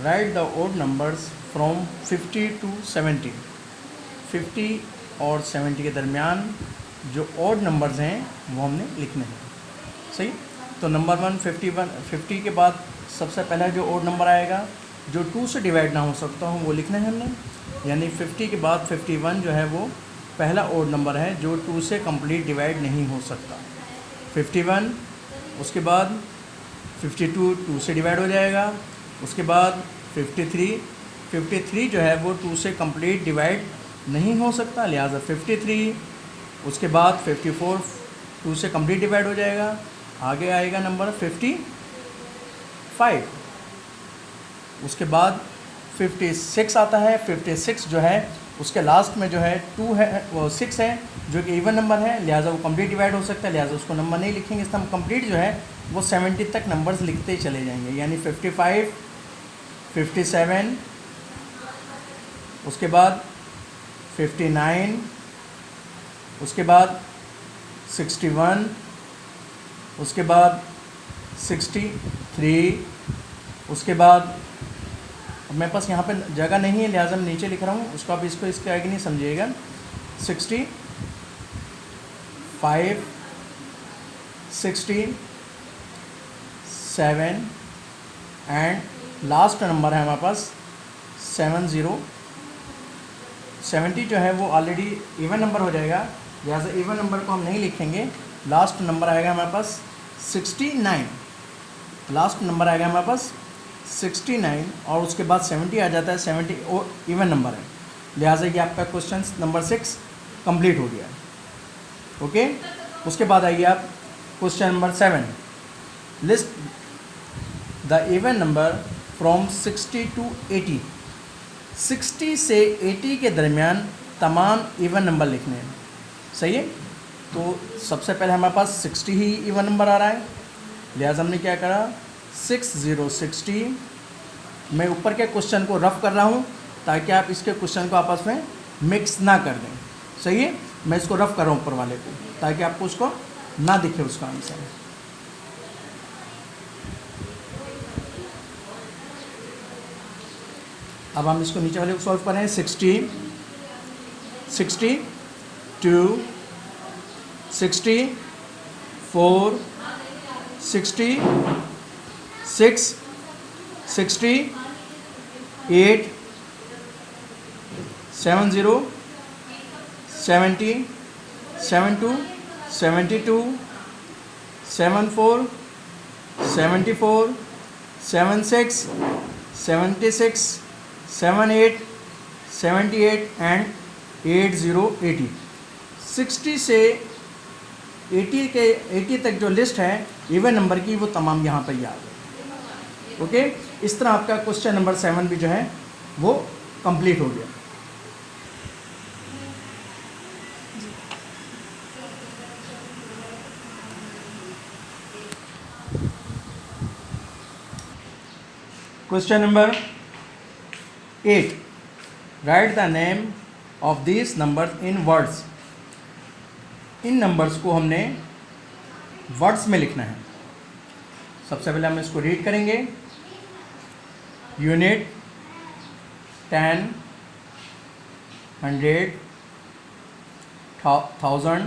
Right the odd numbers from 50 to 70। 50 और 70 के दरमियान जो ओड नंबर्स हैं वो हमने लिखने हैं। सही। तो नंबर 1 50 के बाद सबसे पहला जो ओड नंबर आएगा जो 2 से डिवाइड ना हो सकता हो वो लिखना है हमने। यानी 50 के बाद 51 जो है वो पहला ओड नंबर है जो 2 से कंप्लीट डिवाइड नहीं हो सकता। 51, उसके बाद 52 2 से डिवाइड हो जाएगा। उसके बाद 53 जो है वो 2 से कंप्लीट डिवाइड नहीं हो सकता, लिहाजा 53। उसके बाद 54 2 से कंप्लीट डिवाइड हो जाएगा। आगे आएगा नंबर 55। उसके बाद 56 आता है। 56 जो है उसके लास्ट में जो है 2 है वो 6 है जो कि इवन नंबर है, लिहाजा वो कंप्लीट डिवाइड हो सकता है, लिहाजा उसको नंबर नहीं लिखेंगे। इसलिए हम कंप्लीट जो है वो 70 तक नंबर्स लिखते चले जाएंगे। यानी 55, 57, उसके बाद 59, उसके बाद 61, उसके बाद 63, उसके बाद मेरे पास यहाँ पे जगह नहीं है लिहाजा मैं नीचे लिख रहा हूँ, उसको आप इसको इसके आगे नहीं समझिएगा। 65, 67 एंड लास्ट नंबर है हमारे पास 70। 70 जो है वो ऑलरेडी इवन नंबर हो जाएगा, लिहाजा इवन नंबर को हम नहीं लिखेंगे। लास्ट नंबर आएगा हमारे पास 69। लास्ट नंबर आएगा हमारे पास 69 और उसके बाद 70 आ जाता है। 70 और इवन नंबर है, लिहाजा ये आपका क्वेश्चन नंबर 6 कंप्लीट हो गया। ओके। उसके बाद आइए आप question number 7। List the even number from 60 to 80। 60 से 80 के दरमियान तमाम इवन नंबर लिखने हैं। सही है। तो सबसे पहले हमारे पास 60 ही इवन नंबर आ रहा है, लिहाजा हमने क्या करा 60। मैं ऊपर के क्वेश्चन को रफ कर रहा हूँ ताकि आप इसके क्वेश्चन को आपस में मिक्स ना कर दें। सही है। मैं इसको रफ कर रहा हूँ ऊपर वाले को ताकि आपको उसको ना दिखे उसका आंसर। अब हम इसको नीचे वाले को सॉल्व करें। 60, 62, 64, 66, 68, 70, 70, 72, 72, 74, 74, 76, 76, 78, 78 एंड 80। 60 से 80 तक जो लिस्ट है इवन नंबर की वो तमाम यहाँ पर याद है। ओके। इस तरह आपका क्वेश्चन नंबर 7 भी जो है वो कंप्लीट हो गया। Question number 8। Right the name of this number in words. In numbers को हमने वर्ड्स में लिखना है। सबसे पहले हम इसको रीड करेंगे। यूनिट, 10, 100, 1000,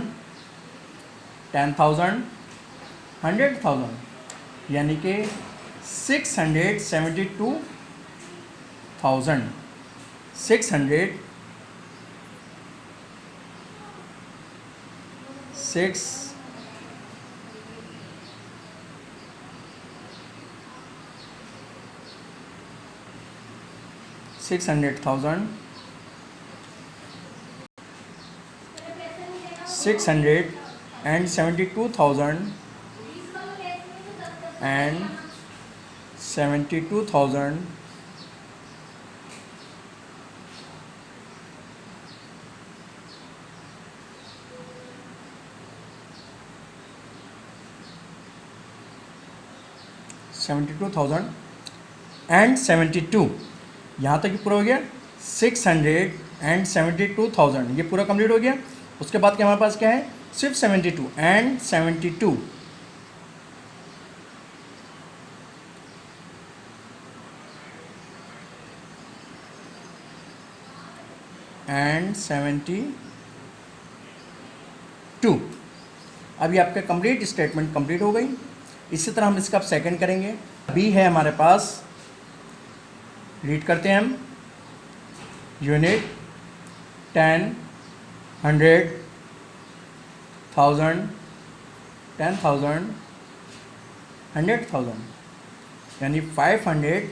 10,000, 100,000, यानी कि 672,000। 600,000, 672,000 and 72,000 72,000 एंड 72। यहाँ तक ही पूरा हो गया। 672,000 ये पूरा कंप्लीट हो गया। उसके बाद क्या हमारे पास क्या है, सिर्फ 72 एंड 72। एंड 72। अभी आपका कंप्लीट स्टेटमेंट कंप्लीट हो गई। इसी तरह हम इसका अब सेकंड करेंगे। बी है हमारे पास, रीड करते हैं हम, यूनिट 10, 100, 1000, 10,000, 100,000, यानी 500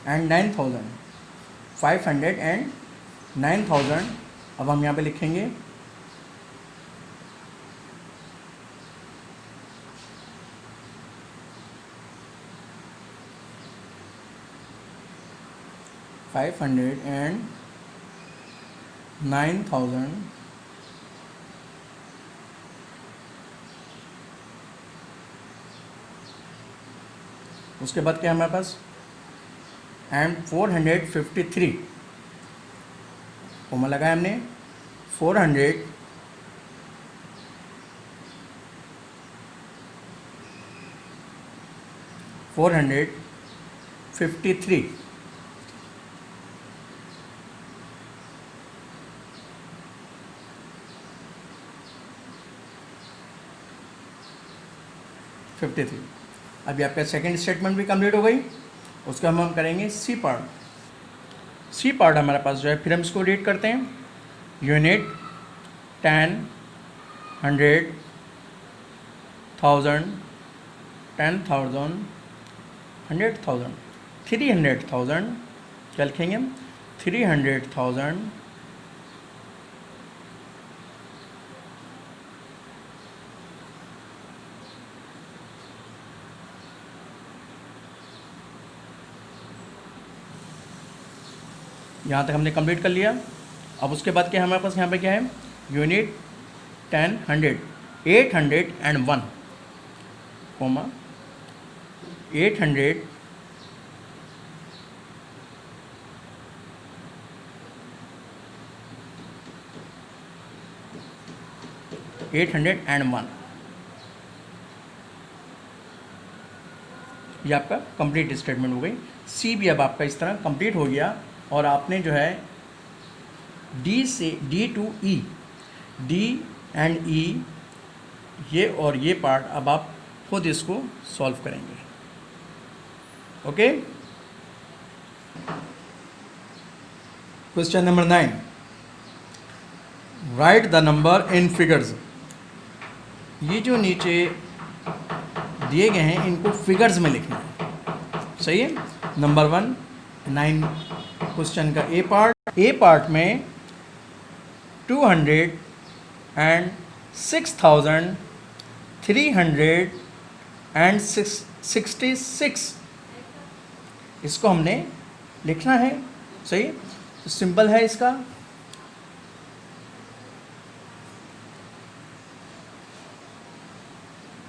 एंड 9,000, 500 एंड 9,000। अब हम यहाँ पे लिखेंगे 500 एंड 9,000 उसके बाद क्या है हमारे पास, एंड 453 कोमा लगाया हमने, 400 453 53। अभी आपका सेकंड स्टेटमेंट भी कंप्लीट हो गई। उसका हम करेंगे सी पार्ट। सी पार्ट हमारे पास जो है, फिर हम इसको रीड करते हैं, यूनिट 10, 100, 1000, 10,000, 100,000, 300,000। क्या लिखेंगे हम, 300,000, यहाँ तक हमने कंप्लीट कर लिया। अब उसके बाद क्या है हमारे पास, यहाँ पे क्या है, यूनिट 10, 100, 801 कोमा 800, 801। ये आपका कंप्लीट स्टेटमेंट हो गई। सी भी अब आपका इस तरह कंप्लीट हो गया, और आपने जो है डी से D to E, D and E, ये और ये पार्ट अब आप खुद इसको सॉल्व करेंगे। Okay, question number 9, right the number in figures. ये जो नीचे दिए गए हैं इनको फिगर्स में लिखना है, सही है। नंबर 1, 9 क्वेश्चन का ए पार्ट में 206,366 इसको हमने लिखना है, सही। तो सिंपल है इसका,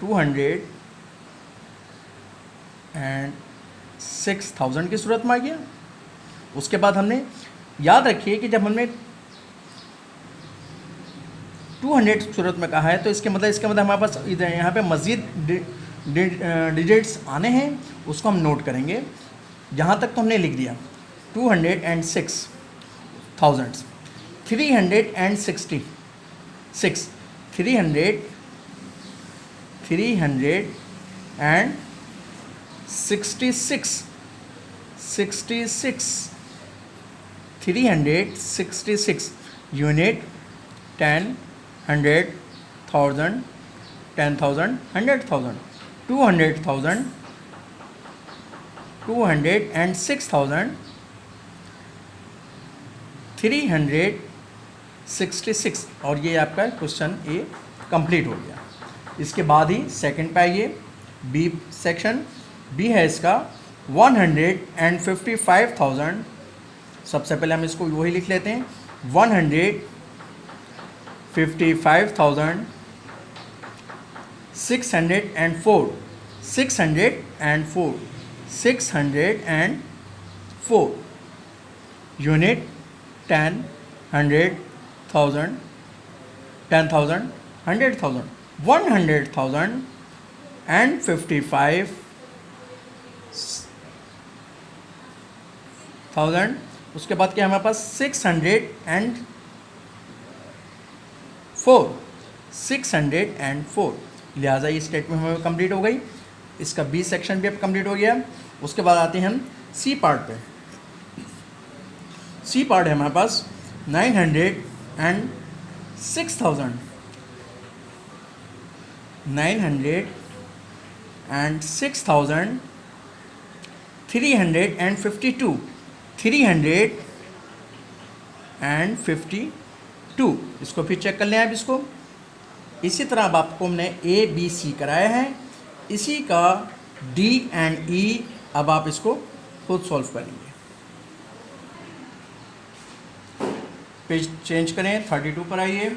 $206,000 की सूरत में आ गया। उसके बाद हमने, याद रखिए कि जब हमने 200 सूरत में कहा है तो इसके मतलब हमारे पास इधर यहाँ पे मज़ीद डिजिट्स आने हैं, उसको हम नोट करेंगे। यहाँ तक तो हमने लिख दिया 206,000, 366, 366, 366 यूनिट 10, 100, 1000, 10,000, 100,000, 200,000, 206,000, 366, और ये आपका क्वेश्चन ए कंप्लीट हो गया। इसके बाद ही सेकंड पे आइए, बी सेक्शन। बी है इसका 155,000। सबसे पहले हम इसको वही लिख लेते हैं, 155,000, 604, 604, 604 यूनिट 10, 100, 1000, 10,000, 100,000, 100,000 and 55,000, उसके बाद क्या है हमारे पास 604, लिहाजा ये स्टेटमेंट हमें कंप्लीट हो गई। इसका बी सेक्शन भी अब कंप्लीट हो गया। उसके बाद आते हैं हम सी पार्ट पे। सी पार्ट है हमारे पास 906,000, 352, 352। इसको फिर चेक कर लें आप इसको। इसी तरह अब आपको हमने ए बी सी कराया है, इसी का डी एंड ई अब आप इसको खुद सॉल्व करेंगे। पेज चेंज करें, 32 पर आइए।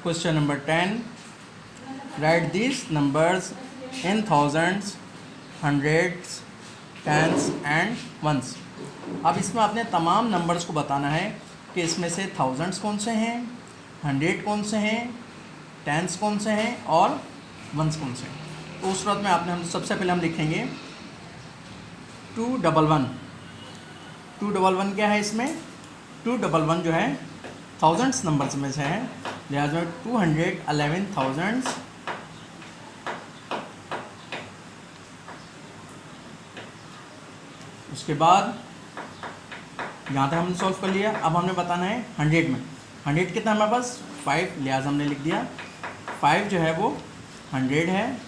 Question number 10, write this numbers in thousands, hundreds, tens and ones. अब इसमें आपने तमाम नंबर्स को बताना है कि इसमें से थाउजेंड्स कौन से हैं, हंड्रेड कौन से हैं, टेंस कौन से हैं और वंस कौन से हैं। तो उस सूरत में आपने हम सबसे पहले हम लिखेंगे 211। 211 क्या है इसमें? 211 जो है थाउजेंड्स नंबर्स में से है, लिहाजा 211,000। उसके बाद यहाँ तक हमने सॉल्व कर लिया। अब हमने बताना है 100 में। 100 कितना हमारे पास? 5, लिहाजा हमने लिख दिया 5 जो है वो 100 है।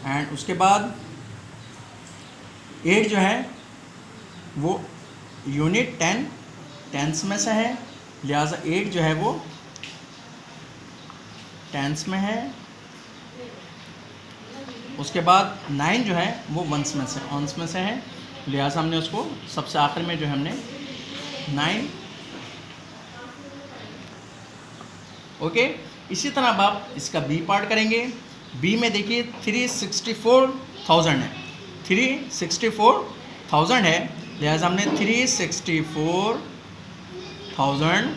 एंड उसके बाद 8 जो है वो यूनिट 10 टेंस में से है, लिहाजा 8 जो है वो टेंस में है। उसके बाद 9 जो है वो वंस में से है, लिहाजा हमने उसको सबसे आखिर में जो है हमने 9। ओके, इसी तरह अब आप इसका बी पार्ट करेंगे। बी में देखिए 364,000 है, 364,000 है, लिहाजा हमने 364,000।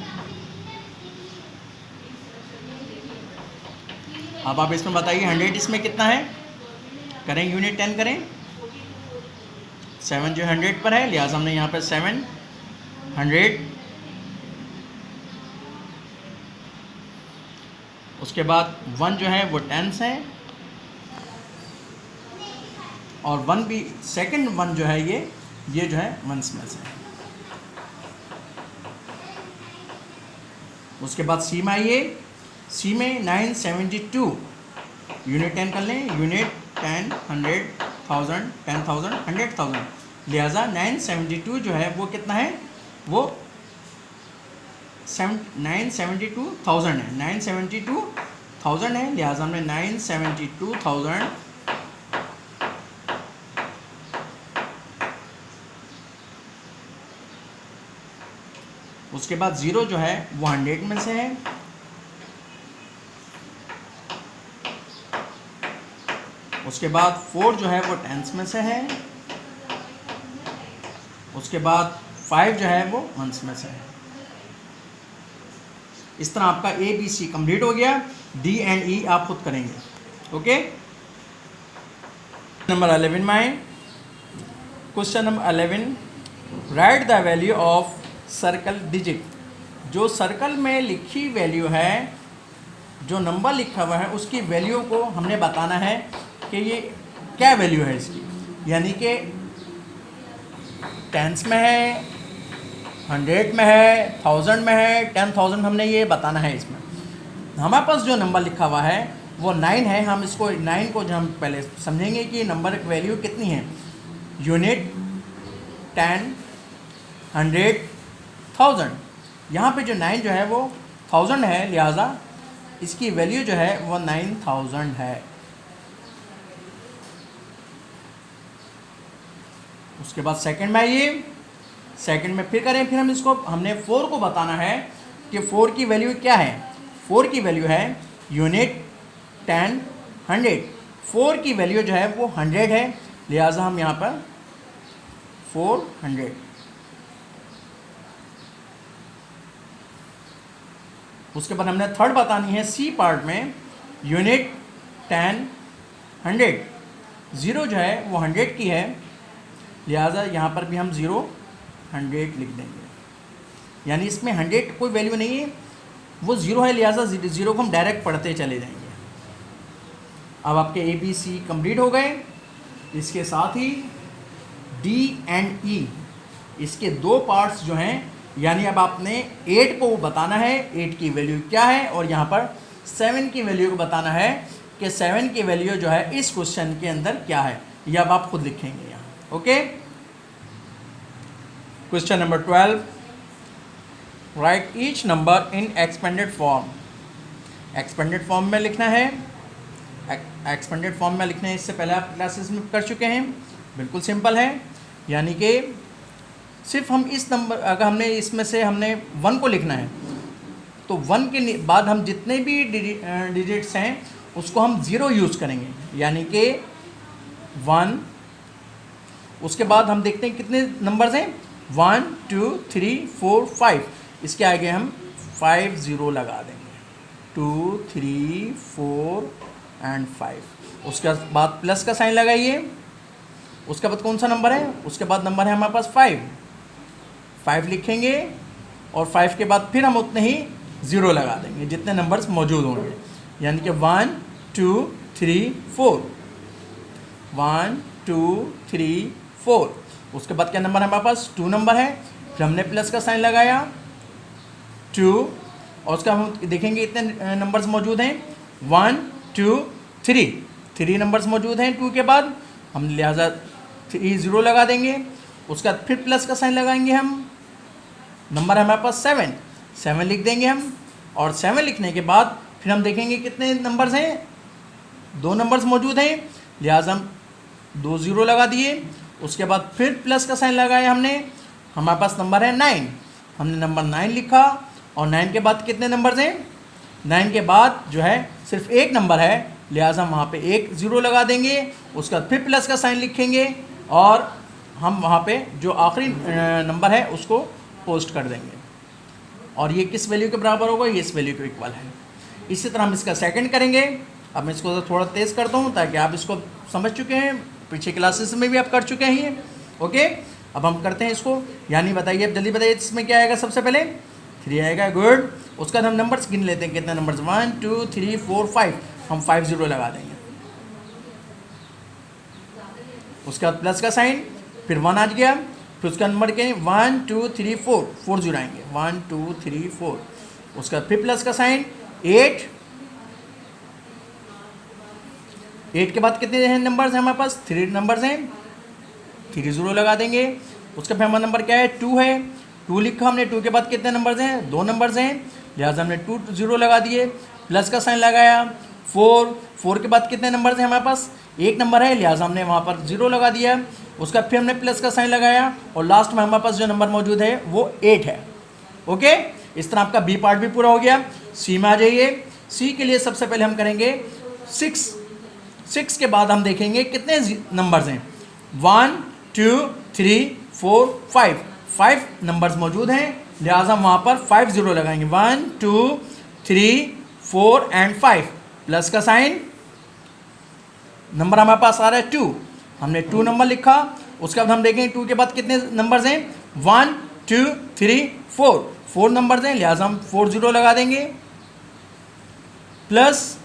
अब आप इसमें बताइए 100 इसमें कितना है, करें यूनिट 10 करें। 7 जो 100 पर है, लिहाजा हमने यहाँ पर 700। उसके बाद 1 जो है वो टेंस है, और 1 भी सेकंड 1 जो है ये जो है वंस में से है। उसके बाद सी में आइए। सी में 972, यूनिट 10 कर लें। यूनिट 10, 100,000, 10,000, 100,000, लिहाजा 972 जो है वो कितना है, वो 972,000 है, 972,000 है, लिहाजा हमने 972,000। उसके बाद 0 जो है वो 100 में से है, उसके बाद 4 जो है वो टेंस में से है, उसके बाद 5 जो है वो वंस में से है। इस तरह आपका ए बी सी कंप्लीट हो गया। डी एंड ई आप खुद करेंगे। ओके, नंबर 11 में आए। Question number 11, right the value of circle digit. जो सर्कल में लिखी वैल्यू है, जो नंबर लिखा हुआ है उसकी वैल्यू को हमने बताना है कि ये क्या वैल्यू है इसकी, यानी कि टेंस में है, 100 में है, 1000 में है, 10,000, हमने ये बताना है। इसमें हमारे पास जो नंबर लिखा हुआ है वो 9 है। हम इसको 9 को जो हम पहले समझेंगे कि नंबर की वैल्यू कितनी है। यूनिट 10, 100, 1000, यहाँ पे जो 9 जो है वो 1000 है, लिहाजा इसकी वैल्यू जो है वो 9000 है। उसके बाद सेकंड में आइए। सेकंड में फिर करें, फिर हम इसको हमने 4 को बताना है कि 4 की वैल्यू क्या है। 4 की वैल्यू है यूनिट 10, 100। 4 की वैल्यू जो है वो 100 है, लिहाजा हम यहाँ पर 400। उसके बाद हमने थर्ड बतानी है सी पार्ट में, यूनिट 10, 100। ज़ीरो जो है वो 100 की है, लिहाजा यहाँ पर भी हम 100 लिख देंगे। यानी इसमें 100 कोई वैल्यू नहीं है, वो ज़ीरो है, लिहाजा ज़ीरो को हम डायरेक्ट पढ़ते चले जाएंगे। अब आपके ए बी सी कंप्लीट हो गए। इसके साथ ही डी एंड ई, इसके दो पार्ट्स जो हैं, यानी अब आपने 8 को बताना है 8 की वैल्यू क्या है, और यहाँ पर 7 की वैल्यू को बताना है कि 7 की वैल्यू जो है इस क्वेश्चन के अंदर क्या है। ये अब आप खुद लिखेंगे यहाँ। Okay, question number 12, right each number in expanded form. Expanded form में लिखना है। एक्सपेंडेड फॉर्म में लिखने इससे पहले आप क्लासेस में कर चुके हैं, बिल्कुल सिंपल है। यानी कि सिर्फ हम इस नंबर, अगर हमने इसमें से हमने 1 को लिखना है तो 1 के बाद हम जितने भी डिजिट्स हैं उसको हम 0 यूज़ करेंगे, यानी कि 1। उसके बाद हम देखते हैं कितने नंबर्स हैं, 1 2 3 4 5, इसके आगे हम 5 0 लगा देंगे, 2 3 4 एंड 5। उसके बाद प्लस का साइन लगाइए। उसके बाद कौन सा नंबर है, उसके बाद नंबर है हमारे पास 5 लिखेंगे, और 5 के बाद फिर हम उतने ही 0 लगा देंगे जितने नंबर्स मौजूद होंगे, यानी कि 1 2 3 4, 1 2 3 4। उसके बाद क्या नंबर है हमारे पास, 2 नंबर है, फिर हमने प्लस का साइन लगाया 2, और उसका हम देखेंगे इतने नंबर्स मौजूद हैं, 1 2 3 नंबर्स मौजूद हैं 2 के बाद, हम लिहाजा 3 0 लगा देंगे। उसके बाद फिर प्लस का साइन लगाएंगे हम, नंबर है हमारे पास 7 लिख देंगे हम, और 7 लिखने के बाद फिर हम देखेंगे कितने नंबर्स हैं, 2 नंबर्स मौजूद हैं, लिहाजा हम 2 0 लगा दिए। उसके बाद फिर प्लस का साइन लगाया हमने, हमारे पास नंबर है 9, हमने नंबर 9 लिखा, और 9 के बाद कितने नंबर्स हैं, 9 के बाद जो है सिर्फ एक नंबर है, लिहाजा हम वहाँ पे 1 0 लगा देंगे। उसके बाद फिर प्लस का साइन लिखेंगे, और हम वहाँ पे जो आखिरी नंबर है उसको पोस्ट कर देंगे, और ये किस वैल्यू के बराबर होगा, ये इस वैल्यू के इक्वल है। इसी तरह हम इसका सेकंड करेंगे। अब मैं इसको थोड़ा तेज़ करता हूँ ताकि आप इसको समझ चुके हैं, पीछे क्लासेस में भी आप कर चुके हैं। ओके, अब हम करते हैं इसको, यानी बताइए, अब जल्दी बताइए इसमें क्या आएगा, सबसे पहले 3 आएगा, गुड। उसके बाद हम नंबर्स गिन लेते हैं, कितने नंबर्स, 1 2 3 4 5, हम 5 0 लगा देंगे। उसके बाद प्लस का साइन, फिर 1 आ गया, फिर उसका नंबर क्या है, 1 2 3 4 0 आएंगे, 1 2 3 4। उसका फिर प्लस का साइन 8 के बाद कितने हैं नंबर्स हैं हमारे पास, 3 नंबर्स हैं, 3 0 लगा देंगे। उसका फिर हमारा नंबर क्या है, 2 है, 2 लिखा हमने, 2 के बाद कितने नंबर्स हैं, 2 नंबर्स हैं, लिहाजा हमने 2 0 लगा दिए। प्लस का साइन लगाया 4 के बाद कितने नंबर्स हैं हमारे पास, 1 नंबर है, लिहाजा हमने वहाँ पर 0 लगा दिया। उसका फिर हमने प्लस का साइन लगाया, और लास्ट में हमारे पास जो नंबर मौजूद है वो 8 है। ओके, इस तरह आपका बी पार्ट भी पूरा हो गया। सी में आ जाइए। सी के लिए सबसे पहले हम करेंगे 6 के बाद हम देखेंगे कितने नंबर्स हैं, 1 2 3 4 5 नंबर्स मौजूद हैं, लिहाजा हम वहाँ पर 5 0 लगाएंगे, 1 2 3 4 एंड 5। प्लस का साइन, नंबर हमारे पास आ रहा है 2, हमने 2 नंबर लिखा। उसके बाद हम देखेंगे 2 के बाद कितने नंबर्स हैं, 1 2 3 4 नंबर्स हैं, लिहाजा हम 4 0 लगा देंगे। प्लस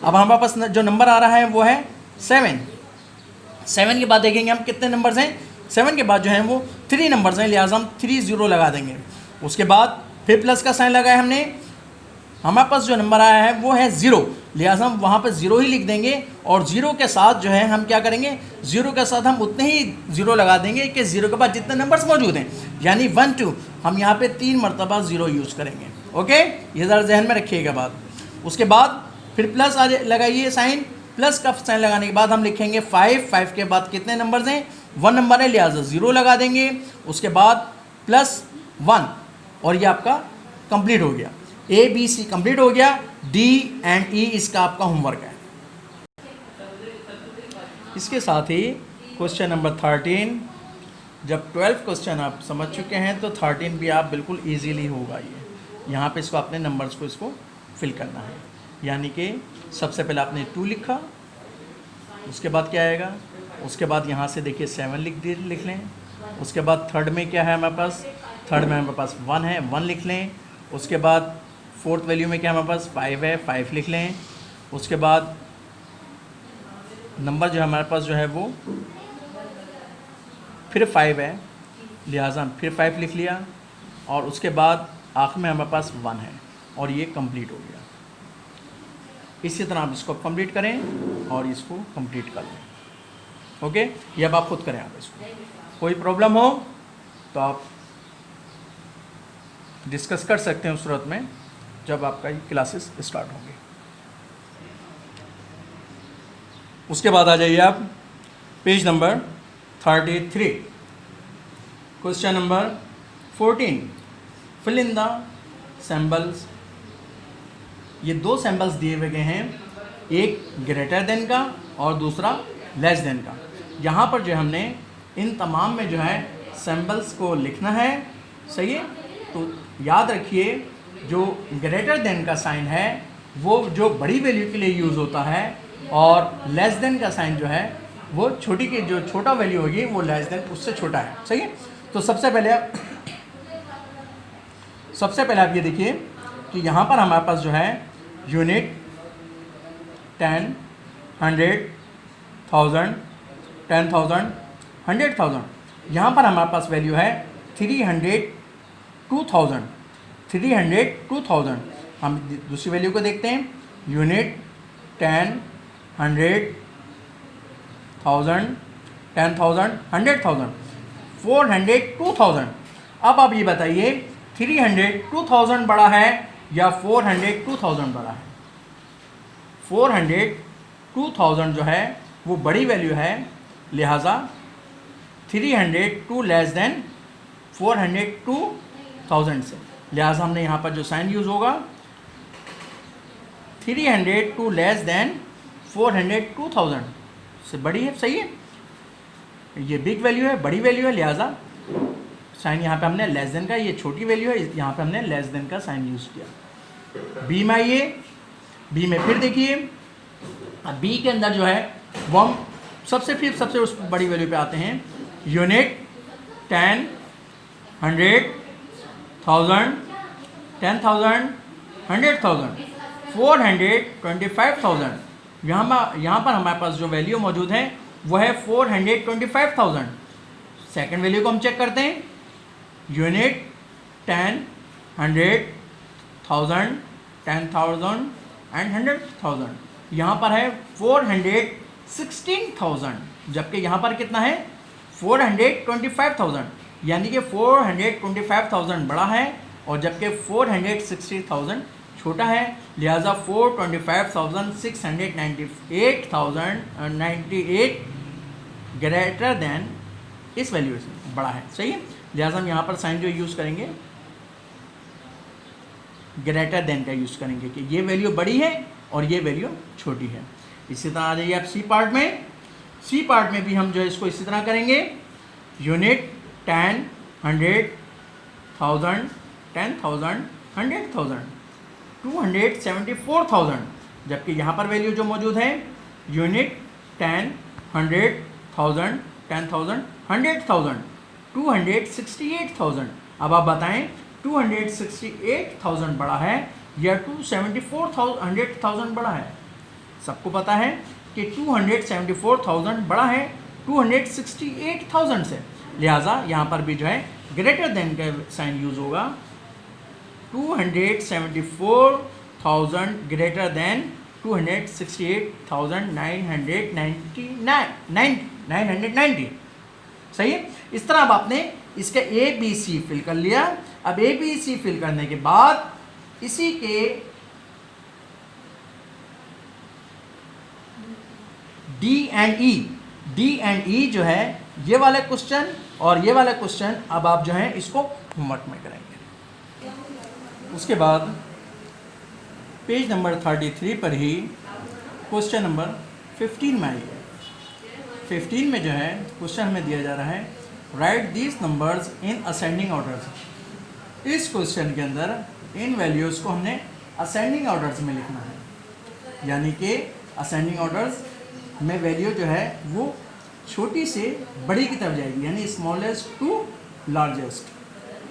अब हमारे पास जो नंबर आ रहा है वो है 7 के बाद देखेंगे हम कितने नंबर्स हैं, 7 के बाद जो है वो 3 नंबर्स हैं, लिहाजा हम 3 0 लगा देंगे। उसके बाद फिर प्लस का साइन लगाया हमने, हमारे पास जो नंबर आया है वो है 0, लिहाजा हम वहाँ पर 0 ही लिख देंगे, और 0 के साथ जो है हम क्या करेंगे, 0 के साथ हम उतने ही 0 लगा देंगे कि 0 के बाद जितने नंबर्स मौजूद हैं, यानी 1 2, हम यहाँ पे 3 मरतबा 0 यूज़ करेंगे। ओके, ये ज़रा जहन में रखिएगा बात। उसके बाद फिर प्लस लगाइए साइन, प्लस का साइन लगाने के बाद हम लिखेंगे 5 के बाद कितने नंबर्स हैं, 1 नंबर है, लिहाजा 0 लगा देंगे। उसके बाद +1, और ये आपका कंप्लीट हो गया। ए बी सी कंप्लीट हो गया। डी एंड ई इसका आपका होमवर्क है। इसके साथ ही क्वेश्चन नंबर 13, जब 12 क्वेश्चन आप समझ चुके हैं तो 13 भी आप बिल्कुल इजीली होगा। ये यहाँ पे इसको अपने नंबर्स को इसको फिल करना है, यानी कि सबसे पहले आपने 2 लिखा, उसके बाद क्या आएगा, उसके बाद यहाँ से देखिए 7 लिख लें। उसके बाद थर्ड में क्या है हमारे पास, थर्ड में हमारे पास 1 है, 1 लिख लें। उसके बाद फोर्थ वैल्यू में क्या हमारे पास 5 है, 5 लिख लें। उसके बाद नंबर जो है हमारे पास जो है वो फिर 5 है, लिहाजा फिर 5 लिख लिया। और उसके बाद आखिर में हमारे पास 1 है और ये कंप्लीट हो गया। इसी तरह आप इसको कंप्लीट करें और इसको कंप्लीट कर लें। ओके, ये अब आप खुद करें। आप इसको कोई प्रॉब्लम हो तो आप डिस्कस कर सकते हैं उस सूरत में जब आपका ये क्लासेस स्टार्ट होंगे। उसके बाद आ जाइए आप page number 33, question number 14, fill in the symbols. ये 2 सिंबल्स दिए हुए गए हैं, एक ग्रेटर देन का और दूसरा लेस देन का। यहाँ पर जो हमने इन तमाम में जो है सिंबल्स को लिखना है, सही है। तो याद रखिए जो ग्रेटर देन का साइन है वो जो बड़ी वैल्यू के लिए यूज़ होता है, और लेस देन का साइन जो है वो छोटी की जो छोटा वैल्यू होगी वो लेस देन उससे छोटा है, सही है। तो सबसे पहले आप ये देखिए कि यहाँ पर हमारे पास जो है यूनिट 10, 100, 1000, 10,000, 100,000। यहाँ पर हमारे पास वैल्यू है 302,000, 302,000। हम दूसरी वैल्यू को देखते हैं, यूनिट 10, 100, 1000, 10,000, 100,000, 402,000। अब आप ये बताइए 302,000 बड़ा है या 402,000 बड़ा है। 402,000 जो है वो बड़ी वैल्यू है, लिहाजा 302 लेस देन 402,000 से, लिहाजा हमने यहाँ पर जो साइन यूज़ होगा 302 लेस देन 402,000 से बड़ी है, सही है। ये बिग वैल्यू है, बड़ी वैल्यू है, लिहाजा साइन यहाँ पे हमने लेस देन का, ये छोटी वैल्यू है, यहाँ पे हमने लेस देन का साइन यूज़ किया। बी में आइए, बी में फिर देखिए, अब बी के अंदर जो है वो हम सबसे उस बड़ी वैल्यू पे आते हैं, यूनिट 10, 100, 1000, 10,000, 100,000, 425,000। यहाँ पर हमारे पास जो वैल्यू मौजूद है वो है 425,000। सेकेंड वैल्यू को हम चेक करते हैं, यूनिट 10, 100, 1000, 10,000 एंड 100,000। यहाँ पर है 416,000, जबकि यहाँ पर कितना है 425,000, यानी कि 425,000 बड़ा है और जबकि 460,000 छोटा है, लिहाजा 425,698,098 ग्रेटर देन इस वैल्यू से बड़ा है, सही है। लिहाजा हम यहाँ पर साइन जो यूज़ करेंगे ग्रेटर देन का यूज़ करेंगे कि ये वैल्यू बड़ी है और ये वैल्यू छोटी है। इसी तरह आ जाइए आप सी पार्ट में। सी पार्ट में भी हम जो है इसको इसी तरह करेंगे, यूनिट 10, 100, 1000, 10,000, 100,000, 274,000, जबकि यहाँ पर वैल्यू जो मौजूद है यूनिट 10, 100, 1000, 10,000, 100,000, 268,000। अब आप बताएं 268,000 बड़ा है या 274,000 बड़ा है। सबको पता है कि 274,000 बड़ा है 268,000 से, लिहाजा यहाँ पर भी जो है ग्रेटर देन का साइन यूज़ होगा। 274,000 ग्रेटर देन 268,990, सही है। इस तरह अब आपने इसका ए बी सी फिल कर लिया। अब ए बी सी फिल करने के बाद इसी के डी एंड ई जो है ये वाला क्वेश्चन और ये वाला क्वेश्चन अब आप जो है इसको होमवर्क में करेंगे। उसके बाद पेज नंबर 33 पर ही क्वेश्चन नंबर 15 में आइए। 15 में जो है क्वेश्चन हमें दिया जा रहा है, right these numbers in ascending orders. इस क्वेश्चन के अंदर इन वैल्यूज़ को हमने असेंडिंग ऑर्डर्स में लिखना है, यानी कि असेंडिंग ऑर्डर्स में वैल्यू जो है वो छोटी से बड़ी की तरफ जाएगी, यानी स्मॉलेस्ट टू लार्जेस्ट।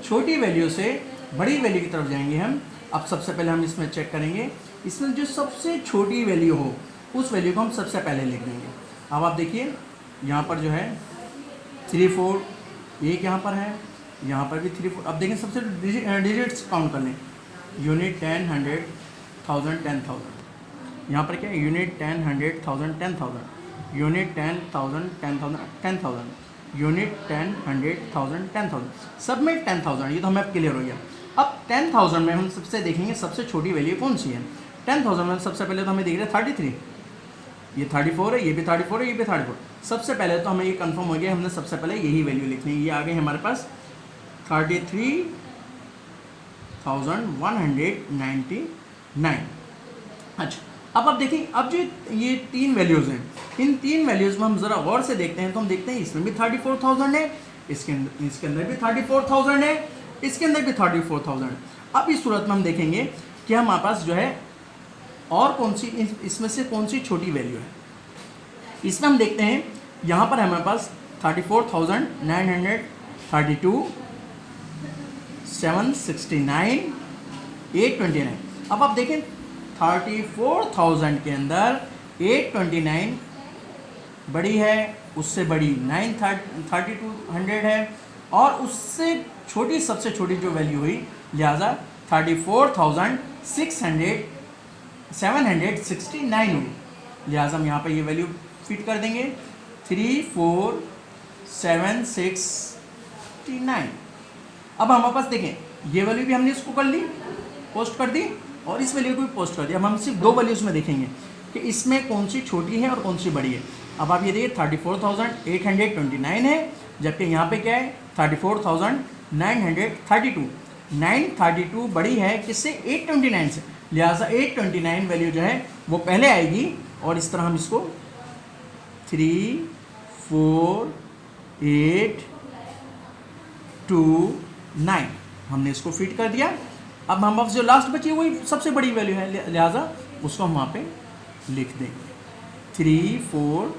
छोटी वैल्यू से बड़ी वैल्यू की तरफ जाएंगे हम। अब सबसे पहले हम इसमें चेक करेंगे, इसमें जो सबसे छोटी वैल्यू हो उस वैल्यू को हम सबसे पहले लिख देंगे। अब आप देखिए यहाँ पर जो है 3 4 एक यहाँ पर है, यहाँ पर भी 3 4। अब देखें सबसे डिजिट्स काउंट कर लें, यूनिट 10 100 1000 10,000। यहाँ पर क्या है, यूनिट 10 100 1000 10,000, यूनिट 10,000 10,000 10,000, यूनिट 10 100 1000 10,000, सब में 10,000। ये तो हमें अब क्लियर हो गया। अब 10,000 में हम सबसे देखेंगे सबसे छोटी वैल्यू कौन सी है। 10,000 में सबसे पहले तो हमें देख रहे हैं 33, ये 34 है, ये भी 34 है, ये भी 34। सबसे पहले तो हमें ये कंफर्म हो गया, हमने सबसे पहले यही वैल्यू लिखनी है। ये आ गई हमारे पास 33,199। अच्छा, अब आप देखिए, अब जो ये 3 वैल्यूज़ हैं, इन 3 वैल्यूज़ में हम ज़रा गौर से देखते हैं तो हम देखते हैं इसमें भी 34,000 है, इसके अंदर भी 34,000 है, इसके अंदर भी 34,000। अब इस सूरत में हम देखेंगे कि हमारे पास जो है और कौन सी, इसमें से कौन सी छोटी वैल्यू है। इसमें हम देखते हैं यहाँ पर हमारे पास 34,932, 769, 829। अब आप देखें 34,000 के अंदर 829 बड़ी है, उससे बड़ी 932 है, और उससे छोटी सबसे छोटी जो वैल्यू हुई, लिहाजा 34,769 हुई। लिहाजा हम यहाँ पर ये वैल्यू फिट कर देंगे 34,769। अब हमारे पास देखें ये वैल्यू भी हमने इसको कर ली, पोस्ट कर दी, और इस वैल्यू को भी पोस्ट कर दिया। अब हम सिर्फ 2 वैल्यूज़ में देखेंगे कि इसमें कौन सी छोटी है और कौन सी बड़ी है। अब आप ये देखिए 34,829 है, जबकि यहाँ पे क्या है 34,932। 932 बड़ी है किससे, 829 से। लिहाजा 829 वैल्यू जो है वो पहले आएगी, और इस तरह हम इसको 3 4 8 2 9 हमने इसको फिट कर दिया। अब हम जो लास्ट बची है वही सबसे बड़ी वैल्यू है, लिहाजा उसको हम वहाँ पे लिख देंगे 3 4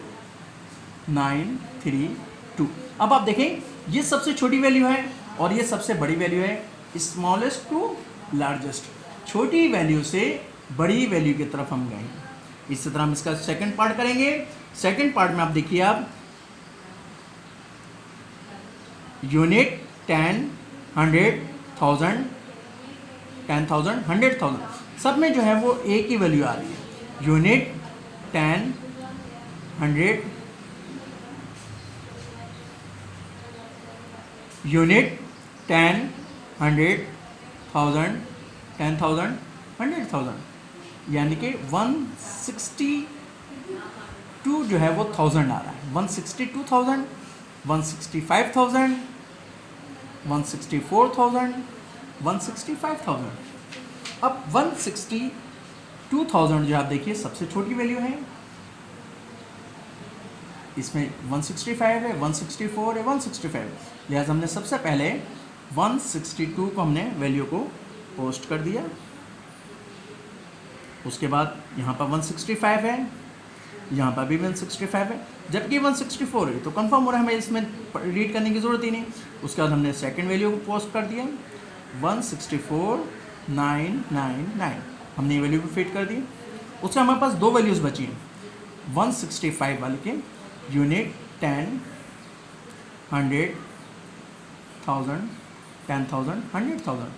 9 3 2। अब आप देखें ये सबसे छोटी वैल्यू है और ये सबसे बड़ी वैल्यू है, स्मॉलेस्ट टू लार्जेस्ट। छोटी वैल्यू से बड़ी वैल्यू की तरफ हम गए। इसी तरह हम इसका सेकंड पार्ट करेंगे। सेकंड पार्ट में आप देखिए, आप यूनिट 10 100 1000 10,000 100,000 सब में जो है वो एक ही वैल्यू आ रही है। यूनिट 10 100 यूनिट 10 100 1000 10,000 100,000, यानी कि 162 जो है वो 1000 आ रहा है। 162,000 165,000 164,000 165,000। अब 162,000 जो आप देखिए सबसे छोटी वैल्यू है, इसमें 165 है, 164 है, 165। लिहाजा हमने सबसे पहले 162 को हमने वैल्यू को पोस्ट कर दिया। उसके बाद यहाँ पर 165 है, यहाँ पर भी 165 है, जबकि 164 है तो कंफर्म हो रहा है, हमें इसमें रीड करने की ज़रूरत ही नहीं। उसके बाद हमने सेकंड वैल्यू को पोस्ट कर दिया 164,999, हमने ये वैल्यू भी फिट कर दी। उससे हमारे पास 2 वैल्यूज़ बची हैं 165 वाले के, यूनिट 10 100 1000 10,000 100,000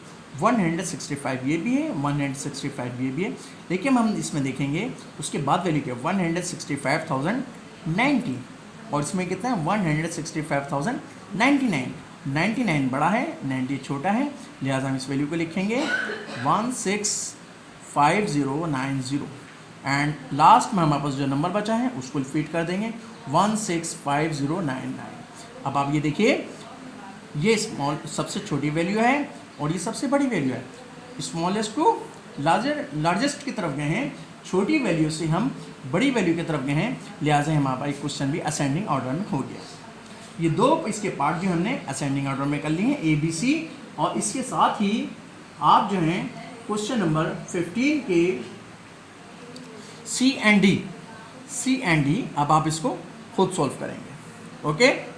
165 ये भी है, 165 ये भी है। देखिए हम इसमें देखेंगे उसके बाद वैल्यू क्या है 165,090, और इसमें कितना है 165,099। 99 बड़ा है, 90 छोटा है, लिहाजा हम इस वैल्यू को लिखेंगे 165090, एंड लास्ट में हमारे पास जो नंबर बचा है उसको फिट कर देंगे 165099। अब आप ये देखिए, ये स्मॉल सबसे छोटी वैल्यू है और ये सबसे बड़ी वैल्यू है। स्मॉलेस्ट टू लार्जेस्ट की तरफ गए हैं, छोटी वैल्यू से हम बड़ी वैल्यू की तरफ गए हैं, लिहाजा हमारा एक क्वेश्चन भी असेंडिंग ऑर्डर में हो गया। ये 2 इसके पार्ट जो हमने असेंडिंग ऑर्डर में कर लिए हैं, ABC, और इसके साथ ही आप जो हैं क्वेश्चन नंबर 15 के C सी एंड डी। अब आप इसको खुद सॉल्व करेंगे। ओके।